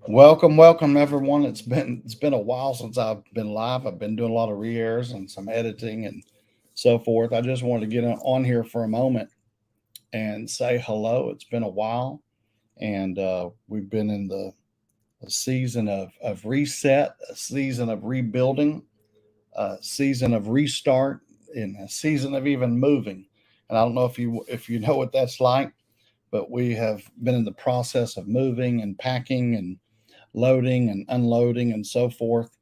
Welcome everyone. It's been a while since I've been live. I've been doing a lot of re-airs and some editing and so forth. I just wanted to get on here for a moment and say hello. It's been a while, and we've been in the a season of reset, a season of rebuilding, a season of restart, and a season of even moving. And I don't know if you know what that's like, but we have been in the process of moving and packing and loading and unloading and so forth.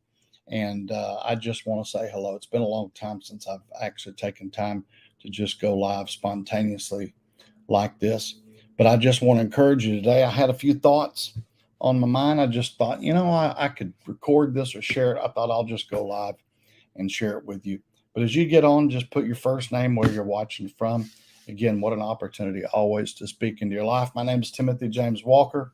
And I just want to say hello. It's been a long time since I've actually taken time to just go live spontaneously like this. But I just want to encourage you today. I had a few thoughts on my mind. I just thought, I could record this or share it. I thought I'll just go live and share it with you. But as you get on, just put your first name where you're watching from. Again, what an opportunity always to speak into your life. My name is Timothy James Walker.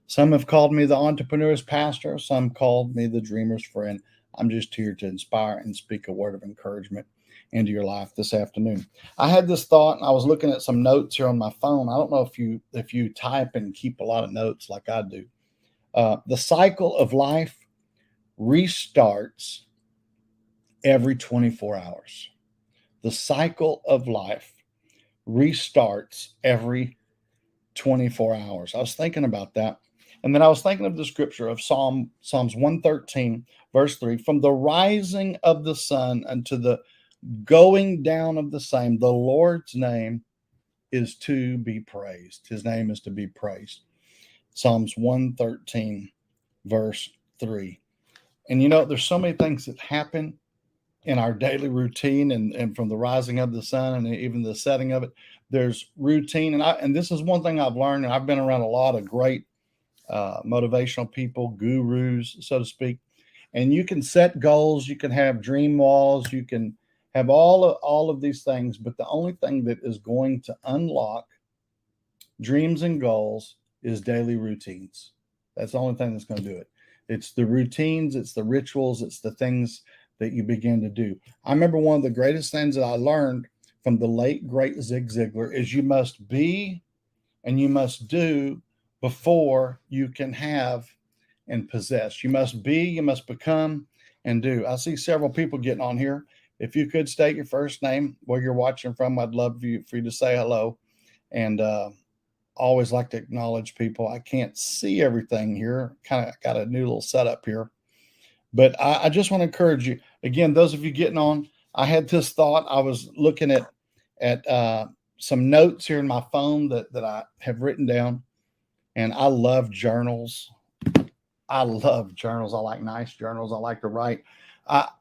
Some have called me the entrepreneur's pastor. Some called me the dreamer's friend. I'm just here to inspire and speak a word of encouragement into your life this afternoon. I had this thought, and I was looking at some notes here on my phone. I don't know if you type and keep a lot of notes like I do. The cycle of life restarts every 24 hours. The cycle of life restarts every 24 hours. I was thinking about that. And then I was thinking of the scripture of Psalms 113, verse 3, from the rising of the sun unto the going down of the same, the Lord's name is to be praised. His name is to be praised. Psalms 113, verse 3. And there's so many things that happen in our daily routine, and from the rising of the sun and even the setting of it, there's routine. And this is one thing I've learned, and I've been around a lot of great motivational people, gurus, so to speak. And you can set goals, you can have dream walls, you can have all of these things, but the only thing that is going to unlock dreams and goals is daily routines. That's the only thing that's going to do it. It's the routines, it's the rituals, it's the things that you begin to do. I remember one of the greatest things that I learned from the late great Zig Ziglar is you must be and you must do before you can have and possess. You must be, you must become, and do. I see several people getting on here. If you could state your first name, where you're watching from, I'd love for you to say hello. And always like to acknowledge people. I can't see everything here. Kind of got a new little setup here. But I just want to encourage you. Again, those of you getting on, I had this thought. I was looking at some notes here in my phone that I have written down. And I love journals. I love journals. I like nice journals. I like to write.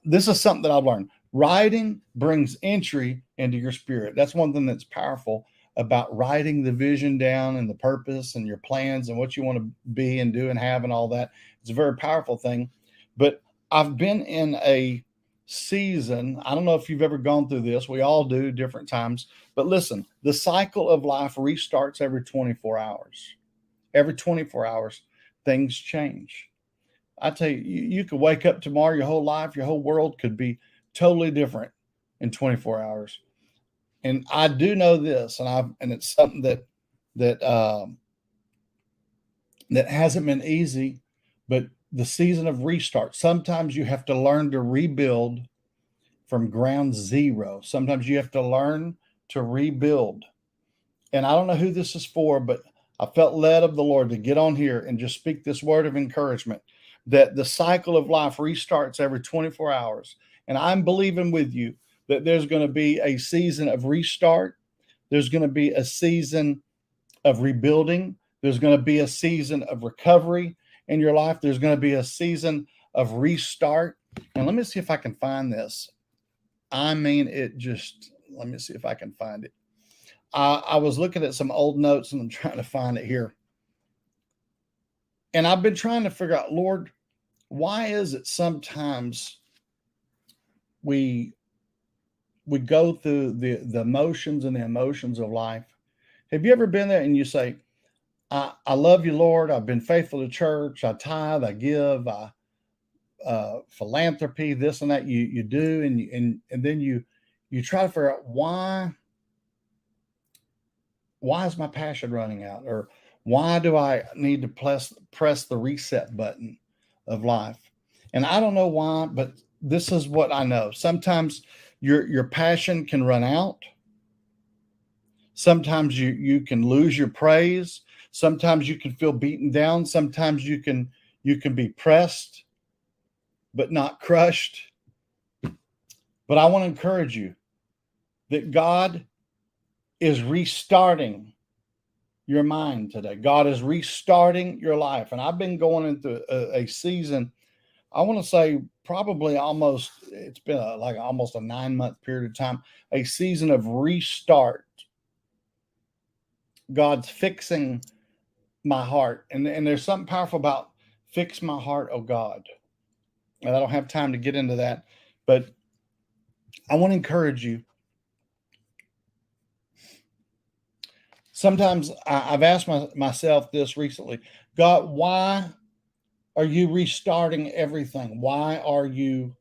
This is something that I've learned. Writing brings entry into your spirit. That's one thing that's powerful about writing the vision down and the purpose and your plans and what you want to be and do and have and all that. It's a very powerful thing. But I've been in a season. I don't know if you've ever gone through this. We all do different times. But listen, the cycle of life restarts every 24 hours. Every 24 hours, things change. I tell you, you could wake up tomorrow, your whole life, your whole world could be totally different in 24 hours. And I do know this, and it's something that that hasn't been easy, but the season of restart. Sometimes you have to learn to rebuild from ground zero. Sometimes you have to learn to rebuild. And I don't know who this is for, but I felt led of the Lord to get on here and just speak this word of encouragement that the cycle of life restarts every 24 hours. And I'm believing with you that there's going to be a season of restart. There's going to be a season of rebuilding. There's going to be a season of recovery in your life. There's going to be a season of restart. And let me see if I can find this. Let me see if I can find it. I was looking at some old notes and I'm trying to find it here. And I've been trying to figure out, Lord, why is it sometimes we go through the emotions and the emotions of life? Have you ever been there and you say, I love you, Lord. I've been faithful to church. I tithe, I give, philanthropy, this and that you do. And then you try to figure out why is my passion running out? Or Why do I need to press the reset button of life? And I don't know why, but this is what I know. Sometimes your passion can run out. Sometimes you can lose your praise. Sometimes you can feel beaten down. Sometimes you can be pressed but not crushed. But I want to encourage you that God is restarting your mind today. God is restarting your life. And I've been going into a season, I want to say probably almost, it's been like almost a 9-month period of time, a season of restart. God's fixing my heart. And there's something powerful about fix my heart, oh God. And I don't have time to get into that, but I want to encourage you. Sometimes I've asked myself this recently: God, why are you restarting everything? Why are you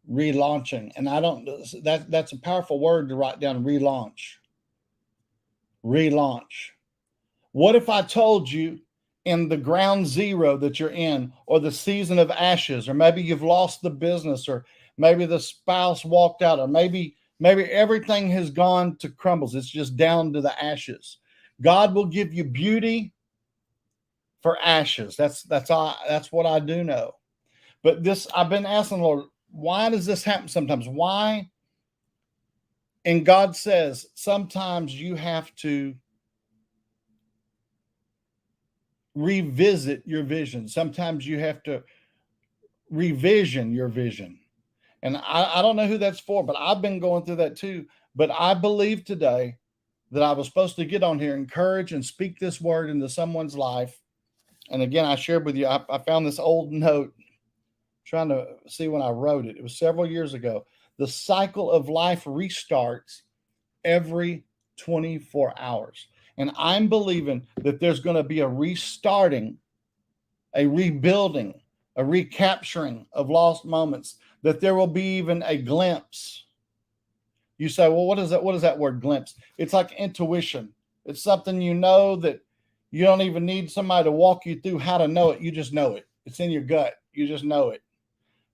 relaunching? And I don't, that's a powerful word to write down: relaunch. Relaunch. What if I told you in the ground zero that you're in, or the season of ashes, or maybe you've lost the business, or maybe the spouse walked out, or maybe everything has gone to crumbles. It's just down to the ashes. God will give you beauty for ashes. That's what I do know. But this, I've been asking the Lord, why does this happen sometimes? Why? And God says sometimes you have to revisit your vision. Sometimes you have to revision your vision. And I don't know who that's for, but I've been going through that too. But I believe today that I was supposed to get on here, encourage, and speak this word into someone's life. And again, I shared with you, I found this old note, trying to see when I wrote it. It was several years ago. The cycle of life restarts every 24 hours. And I'm believing that there's going to be a restarting, a rebuilding, a recapturing of lost moments, that there will be even a glimpse. You say, well, what is that? What is that word, glimpse? It's like intuition. It's something you know that you don't even need somebody to walk you through how to know it. You just know it. It's in your gut. You just know it.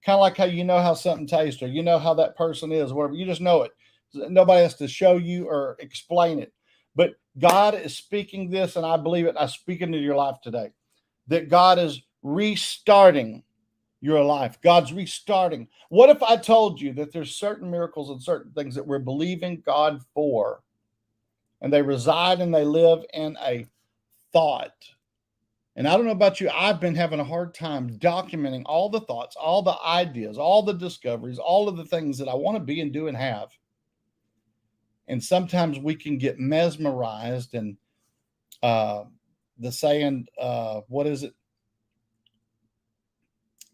Kind of like how you know how something tastes, or you know how that person is, whatever. You just know it. Nobody has to show you or explain it. But God is speaking this, and I believe it. I speak into your life today, that God is restarting your life. God's restarting. What if I told you that there's certain miracles and certain things that we're believing God for, and they reside and they live in a thought? And I don't know about you, I've been having a hard time documenting all the thoughts, all the ideas, all the discoveries, all of the things that I want to be and do and have. And sometimes we can get mesmerized, and the saying, what is it?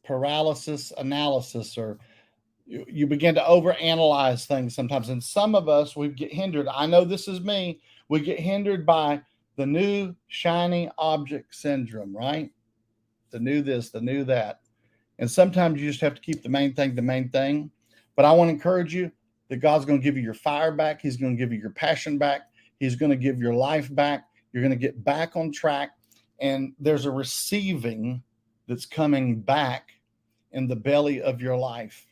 Paralysis analysis, or you begin to overanalyze things sometimes. And some of us, we get hindered. I know this is me. We get hindered by the new shiny object syndrome, right? The new this, the new that. And sometimes you just have to keep the main thing the main thing. But I want to encourage you that God's going to give you your fire back. He's going to give you your passion back. He's going to give your life back. You're going to get back on track. And there's a receiving that's coming back in the belly of your life.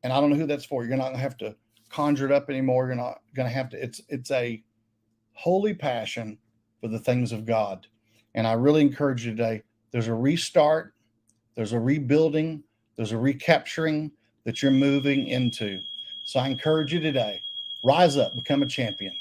And I don't know who that's for. You're not going to have to conjure it up anymore. You're not going to have to. It's a holy passion for the things of God. And I really encourage you today. There's a restart. There's a rebuilding. There's a recapturing that you're moving into. So I encourage you today. Rise up. Become a champion.